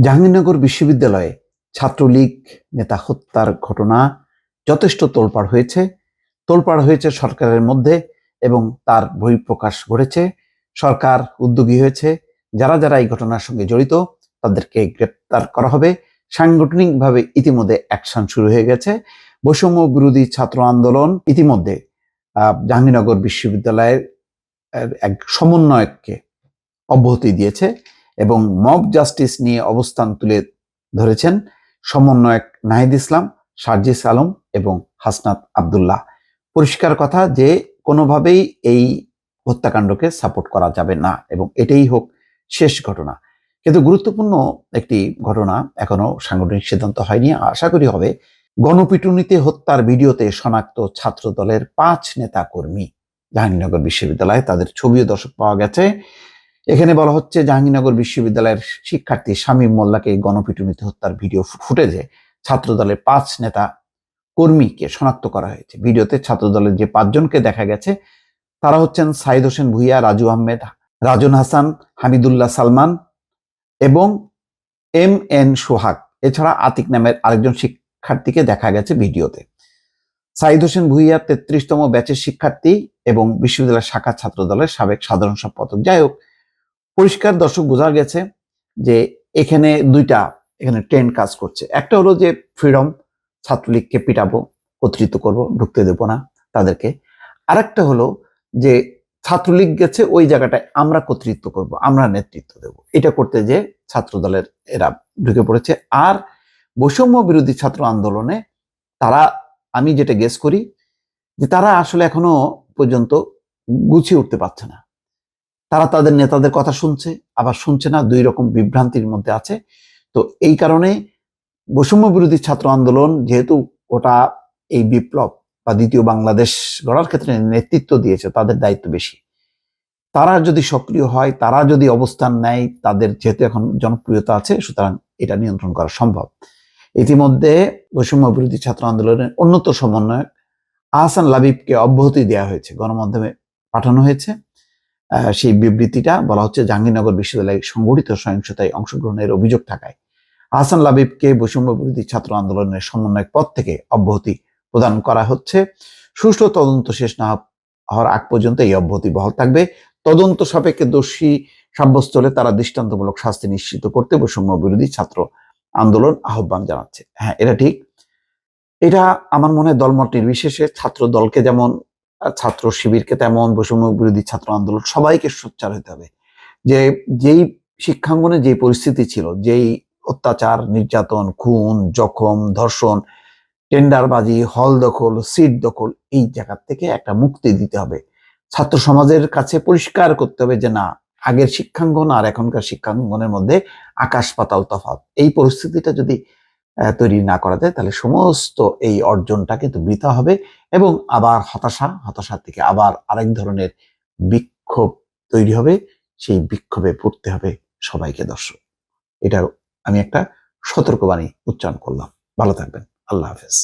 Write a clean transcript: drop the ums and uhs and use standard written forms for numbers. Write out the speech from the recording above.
জাহাঙ্গীরনগর বিশ্ববিদ্যালয়ে ছাত্রলীগ নেতা হত্যার ঘটনা যথেষ্ট তোলপাড় হয়েছে সরকারের মধ্যে এবং তার বহিঃপ্রকাশ ঘটেছে। সরকার উদ্যোগী হয়েছে, যারা যারা এই ঘটনার সঙ্গে জড়িত তাদেরকে গ্রেপ্তার করা হবে। সাংগঠনিকভাবে ইতিমধ্যে অ্যাকশন শুরু হয়ে গেছে। বৈষম্য বিরোধী ছাত্র আন্দোলন ইতিমধ্যে জাহাঙ্গীরনগর বিশ্ববিদ্যালয়ের এক সমন্বয়ককে অব্যাহতি দিয়েছে এবং মব জাস্টিস নিয়ে অবস্থান তুলে ধরেছেন সমন্বয়ক নাহিদ ইসলাম, সার্জিস আলম এবং হাসনাত আব্দুল্লাহ। পরিষ্কার কথা যে কোনোভাবেই এই হত্যাকাণ্ডকে সাপোর্ট করা যাবে না এবং এটাই হোক শেষ ঘটনা। কিন্তু গুরুত্বপূর্ণ একটি ঘটনা এখনো সাংগঠনিক সিদ্ধান্ত হয়নি, আশা করি হবে। গণপিটুনিতে হত্যার ভিডিওতে শনাক্ত ছাত্র দলের 5 নেতা কর্মী জাহাঙ্গীরনগর বিশ্ববিদ্যালয়ে, তাদের ছবিও দর্শক পাওয়া গেছে। এখানে বলা হচ্ছে জাহাঙ্গীরনগর বিশ্ববিদ্যালয়ের শিক্ষার্থী শামীম মোল্লাকে গণপিটুনিতে হত্যার ভিডিও ফুটেজে ছাত্র দলের 5 নেতা কর্মীকে শনাক্ত করা হয়েছে। ভিডিওতে ছাত্র দলের যে 5 জনকে দেখা গেছে তারা হচ্ছেন সাইদ হোসেন ভুইয়া, রাজু আহমেদ, রাজন হাসান, হামিদুল্লাহ সালমান এবং MN সোহাগ। এছাড়া আতিক নামের আরেকজন শিক্ষার্থীকে দেখা গেছে ভিডিওতে। সাইদ হোসেন ভুইয়া 33তম ব্যাচের শিক্ষার্থী এবং বিশ্ববিদ্যালয় শাখা ছাত্র দলের সাবেক সাধারণ সম্পাদক। যাই হোক, পরিষ্কার দর্শক বোঝা গেছে যে এখানে এখানে ট্রেন্ড কাজ করছে। একটা হলো যে ফ্রিডম, ছাত্রলীগকে পিটাবো, কর্তৃত্ব করব, ঢুকতে দেবো না তাদেরকে। আরেকটা হলো যে ছাত্রলীগ গেছে ওই জায়গাটায় আমরা কর্তৃত্ব করব, আমরা নেতৃত্ব দেব। এটা করতে যে ছাত্র দলের এরা ঢুকে পড়েছে। আর বৈষম্য বিরোধী ছাত্র আন্দোলনে তারা, আমি যেটা গেস করি যে তারা আসলে এখনো পর্যন্ত গুছিয়ে উঠতে পারছে না। তারা তাদের নেতাদের কথা শুনছে, আবার শুনছে না, দুই রকম বিভ্রান্তির মধ্যে আছে। তো এই কারণে বৈষম্য বিরোধী ছাত্র আন্দোলন যেহেতু ওটা এই বিপ্লব বা দ্বিতীয় বাংলাদেশ গড়ার ক্ষেত্রে নেতৃত্ব দিয়েছে, তাদের দায়িত্ব বেশি। তারা যদি সক্রিয় হয়, তারা যদি অবস্থান নেয়, তাদের যেহেতু এখন জনপ্রিয়তা আছে, সুতরাং এটা নিয়ন্ত্রণ করা সম্ভব। ইতিমধ্যে বৈষম্য বিরোধী ছাত্র আন্দোলনের অন্যতম সমন্বয়ক আহসান লাবিবকে অব্যাহতি দেওয়া হয়েছে, গণমাধ্যমে পাঠানো হয়েছে। সেই বিবৃতিটা বলা হচ্ছে জাহাঙ্গীরনগর বিশ্ববিদ্যালয়ে সংগঠিত সহিংসতায় অংশগ্রহণের অভিযোগ থাকায় আহসান লাবিবকে বৈষম্য বিরোধী ছাত্র আন্দোলনের সমন্বয়ক পদ থেকে অব্যাহতি প্রদান করা হচ্ছে। সুষ্ঠু তদন্ত শেষ না হওয়ার আগ পর্যন্ত এই অব্যাহতি বহাল থাকবে। তদন্ত সাপেক্ষে দোষী সাব্যস্ত হলে তারা দৃষ্টান্তমূলক শাস্তি নিশ্চিত করতে বৈষম্য বিরোধী ছাত্র আন্দোলন আহ্বান জানাচ্ছে। হ্যাঁ, এটা ঠিক। এটা আমার মনে হয় দলমত নির্বিশেষে ছাত্র দলকে যেমন, ছাত্র শিবিরকে তেমন, বৈষম্য বিরোধী ছাত্র আন্দোলন সবাইকে সোচ্চার হতে হবে যে যেই শিক্ষাঙ্গনে যে পরিস্থিতি ছিল, যেই অত্যাচার, নির্যাতন, খুন, জখম, ধর্ষণ, টেন্ডারবাজি, হল দখল, সিট দখল, এই জায়গা থেকে একটা মুক্তি দিতে হবে। ছাত্র সমাজের কাছে পরিষ্কার করতে হবে যে না, আগের শিক্ষাঙ্গন আর এখনকার শিক্ষাঙ্গনের মধ্যে আকাশ পাতাল তফাৎ। এই পরিস্থিতিটা যদি তৈরি না করা যায় তাহলে সমস্ত এই অর্জনটা কিন্তু বৃথা হবে এবং আবার হতাশা থেকে আবার আরেক ধরনের বিক্ষোভ তৈরি হবে। সেই বিক্ষোভে পড়তে হবে সবাইকে। দর্শক, এটা আমি একটা সতর্কবাণী উচ্চারণ করলাম। ভালো থাকবেন। আল্লাহ হাফেজ।